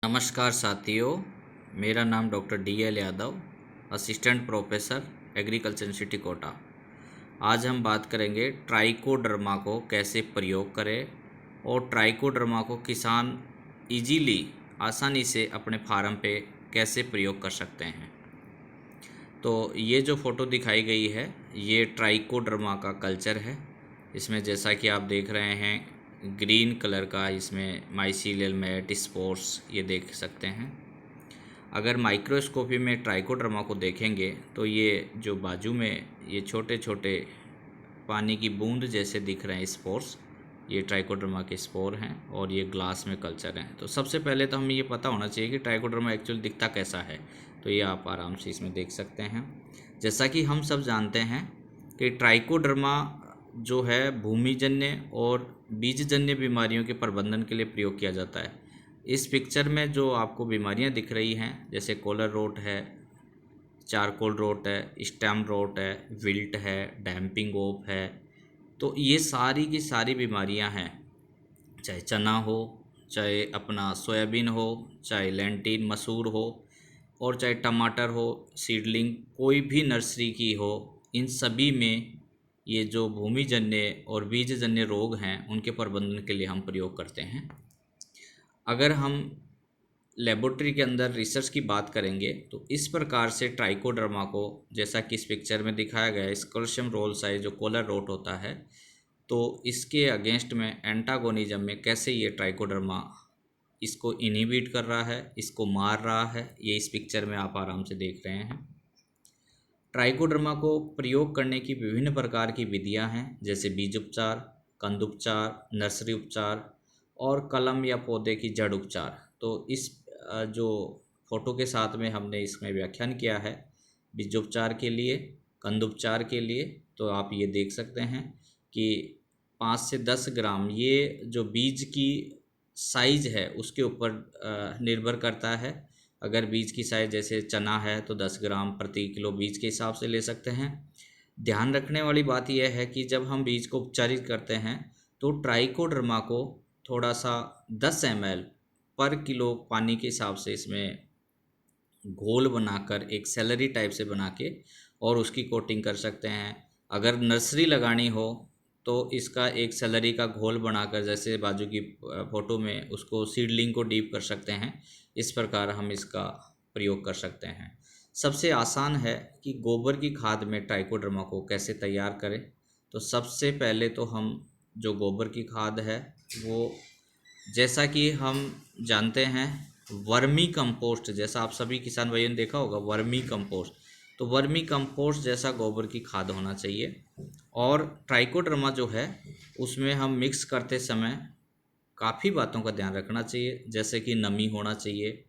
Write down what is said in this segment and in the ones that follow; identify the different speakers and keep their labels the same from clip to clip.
Speaker 1: नमस्कार साथियों, मेरा नाम डॉक्टर DL यादव, assistant professor agriculture university Kota. आज हम बात करेंगे ट्राइकोडर्मा को कैसे प्रयोग करें और ट्राइकोडर्मा को किसान इजीली आसानी से अपने फार्म पे कैसे प्रयोग कर सकते हैं। तो ये जो फ़ोटो दिखाई गई है ये ट्राइकोडर्मा का कल्चर है। इसमें जैसा कि आप देख रहे हैं ग्रीन कलर का इसमें माइसीलियल मैट स्पोर्स ये देख सकते हैं। अगर माइक्रोस्कोपी में ट्राइकोडर्मा को देखेंगे तो ये जो बाजू में ये छोटे छोटे पानी की बूंद जैसे दिख रहे हैं स्पोर्स, ये ट्राइकोडर्मा के स्पोर हैं और ये ग्लास में कल्चर हैं। तो सबसे पहले तो हमें ये पता होना चाहिए कि ट्राइकोडर्मा एक्चुअल दिखता कैसा है। तो ये आप आराम से इसमें देख सकते हैं। जैसा कि हम सब जानते हैं कि ट्राइकोडर्मा जो है भूमिजन्य और बीजजन्य बीमारियों के प्रबंधन के लिए प्रयोग किया जाता है। इस पिक्चर में जो आपको बीमारियां दिख रही हैं जैसे कॉलर रोट है, चारकोल रोट है, स्टेम रोट है, विल्ट है, डैम्पिंग ओफ है, तो ये सारी की सारी बीमारियां हैं। चाहे चना हो, चाहे अपना सोयाबीन हो, चाहे लेंटिन मसूर हो और चाहे टमाटर हो, सीडलिंग कोई भी नर्सरी की हो, इन सभी में ये जो भूमिजन्य और बीजजन्य रोग हैं उनके प्रबंधन के लिए हम प्रयोग करते हैं। अगर हम लेबोरेटरी के अंदर रिसर्च की बात करेंगे तो इस प्रकार से ट्राइकोडर्मा को, जैसा कि इस पिक्चर में दिखाया गया है, स्कर्शम रोल साइज जो कोलर रोट होता है, तो इसके अगेंस्ट में एंटागोनिज्म में कैसे ये ट्राइकोडर्मा इसको इनहिबिट कर रहा है, इसको मार रहा है, ये इस पिक्चर में आप आराम से देख रहे हैं। ट्राइकोडर्मा को प्रयोग करने की विभिन्न प्रकार की विधियां हैं जैसे बीज उपचार, कंद उपचार, नर्सरी उपचार और कलम या पौधे की जड़ उपचार। तो इस जो फोटो के साथ में हमने इसमें व्याख्यान किया है बीजोपचार के लिए, कंद उपचार के लिए, तो आप ये देख सकते हैं कि 5 से 10 ग्राम ये जो बीज की साइज है उसके ऊपर निर्भर करता है। अगर बीज की साइज जैसे चना है तो 10 ग्राम प्रति किलो बीज के हिसाब से ले सकते हैं। ध्यान रखने वाली बात यह है कि जब हम बीज को उपचारित करते हैं तो ट्राइकोडर्मा को थोड़ा सा 10 ml पर किलो पानी के हिसाब से इसमें घोल बनाकर एक सैलरी टाइप से बना के और उसकी कोटिंग कर सकते हैं। अगर नर्सरी लगानी हो तो इसका एक सैलरी का घोल बनाकर, जैसे बाजू की फ़ोटो में, उसको सीडलिंग को डीप कर सकते हैं। इस प्रकार हम इसका प्रयोग कर सकते हैं। सबसे आसान है कि गोबर की खाद में ट्राइकोडर्मा को कैसे तैयार करें। तो सबसे पहले तो हम जो गोबर की खाद है वो, जैसा कि हम जानते हैं, वर्मी कंपोस्ट, जैसा आप सभी किसान भाइयों ने देखा होगा वर्मी कंपोस्ट, तो वर्मी कंपोस्ट जैसा गोबर की खाद होना चाहिए। और ट्राइकोडर्मा जो है उसमें हम मिक्स करते समय काफ़ी बातों का ध्यान रखना चाहिए, जैसे कि नमी होना चाहिए।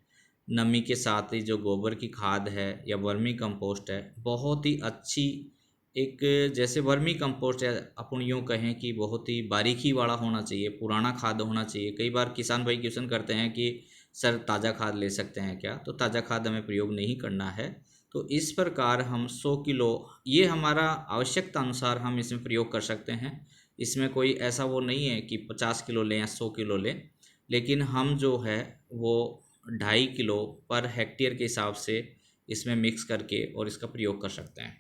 Speaker 1: नमी के साथ ही जो गोबर की खाद है या वर्मी कंपोस्ट है बहुत ही अच्छी, एक जैसे वर्मी कंपोस्ट है अपन यूँ कहें कि बहुत ही बारीकी वाला होना चाहिए, पुराना खाद होना चाहिए। कई बार किसान भाई क्वेश्चन करते हैं कि सर ताज़ा खाद ले सकते हैं क्या, तो ताज़ा खाद हमें प्रयोग नहीं करना है। तो इस प्रकार हम 100 किलो, ये हमारा आवश्यकता अनुसार हम इसमें प्रयोग कर सकते हैं। इसमें कोई ऐसा वो नहीं है कि 50 किलो लें या 100 किलो लें, लेकिन हम जो है वो 2.5 किलो पर हेक्टेयर के हिसाब से इसमें मिक्स करके और इसका प्रयोग कर सकते हैं।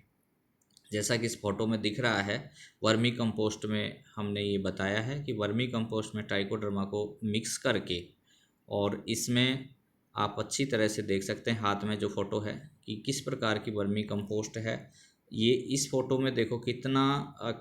Speaker 1: जैसा कि इस फोटो में दिख रहा है वर्मी कंपोस्ट में हमने ये बताया है कि वर्मी कंपोस्ट में ट्राइकोडर्मा को मिक्स करके, और इसमें आप अच्छी तरह से देख सकते हैं हाथ में जो फ़ोटो है कि किस प्रकार की वर्मी कंपोस्ट है। ये इस फ़ोटो में देखो कितना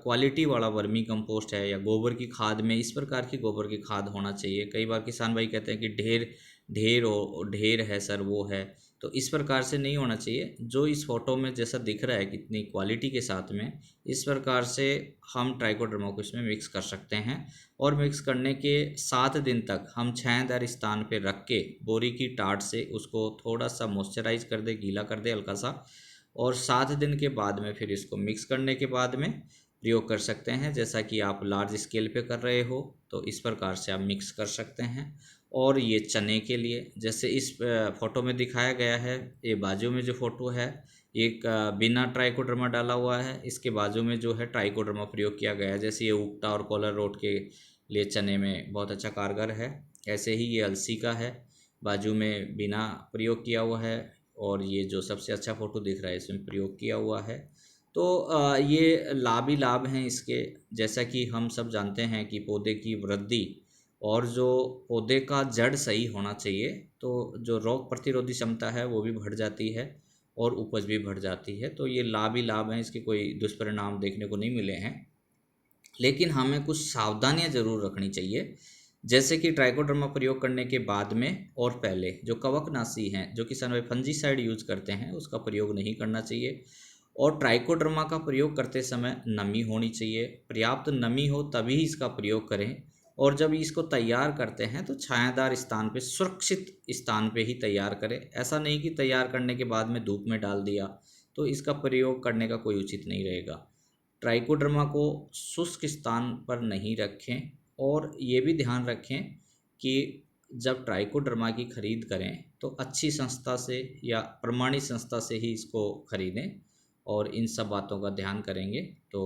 Speaker 1: क्वालिटी वाला वर्मी कंपोस्ट है, या गोबर की खाद में इस प्रकार की गोबर की खाद होना चाहिए। कई बार किसान भाई कहते हैं कि ढेर ढेर हो, ढेर है सर वो है, तो इस प्रकार से नहीं होना चाहिए। जो इस फोटो में जैसा दिख रहा है कितनी क्वालिटी के साथ में, इस प्रकार से हम ट्राइकोडर्मा को इसमें मिक्स कर सकते हैं। और मिक्स करने के 7 दिन तक हम छायादार स्थान पे रख के बोरी की टाट से उसको थोड़ा सा मॉइस्चराइज कर दे, गीला कर दे हल्का सा, और 7 दिन के बाद में फिर इसको मिक्स करने के बाद में प्रयोग कर सकते हैं। जैसा कि आप लार्ज स्केल पे कर रहे हो तो इस प्रकार से आप मिक्स कर सकते हैं। और ये चने के लिए जैसे इस फोटो में दिखाया गया है, ये बाजू में जो फोटो है एक बिना ट्राइकोडर्मा डाला हुआ है, इसके बाजू में जो है ट्राइकोडर्मा प्रयोग किया गया है। जैसे ये उगता और कॉलर रोट के लिए चने में बहुत अच्छा कारगर है, ऐसे ही ये अलसी का है। बाजू में बिना प्रयोग किया हुआ है, और ये जो सबसे अच्छा फ़ोटो दिख रहा है इसमें प्रयोग किया हुआ है। तो ये लाभ ही लाभ हैं इसके। जैसा कि हम सब जानते हैं कि पौधे की वृद्धि और जो पौधे का जड़ सही होना चाहिए, तो जो रोग प्रतिरोधी क्षमता है वो भी बढ़ जाती है और उपज भी बढ़ जाती है। तो ये लाभ ही लाभ हैं, इसके कोई दुष्परिणाम देखने को नहीं मिले हैं। लेकिन हमें कुछ सावधानियां ज़रूर रखनी चाहिए, जैसे कि ट्राइकोडर्मा प्रयोग करने के बाद में और पहले जो कवकनाशी हैं, जो किसान भाई फंजीसाइड यूज करते हैं, उसका प्रयोग नहीं करना चाहिए। और ट्राइकोडर्मा का प्रयोग करते समय नमी होनी चाहिए, पर्याप्त नमी हो तभी इसका प्रयोग करें। और जब इसको तैयार करते हैं तो छायादार स्थान पे, सुरक्षित स्थान पे ही तैयार करें। ऐसा नहीं कि तैयार करने के बाद में धूप में डाल दिया, तो इसका प्रयोग करने का कोई उचित नहीं रहेगा। ट्राइकोडर्मा को शुष्क स्थान पर नहीं रखें। और ये भी ध्यान रखें कि जब ट्राइकोडर्मा की खरीद करें तो अच्छी संस्था से या प्रमाणित संस्था से ही इसको खरीदें। और इन सब बातों का ध्यान करेंगे तो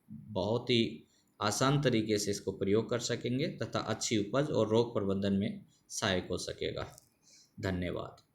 Speaker 1: बहुत ही आसान तरीके से इसको प्रयोग कर सकेंगे तथा अच्छी उपज और रोग प्रबंधन में सहायक हो सकेगा। धन्यवाद।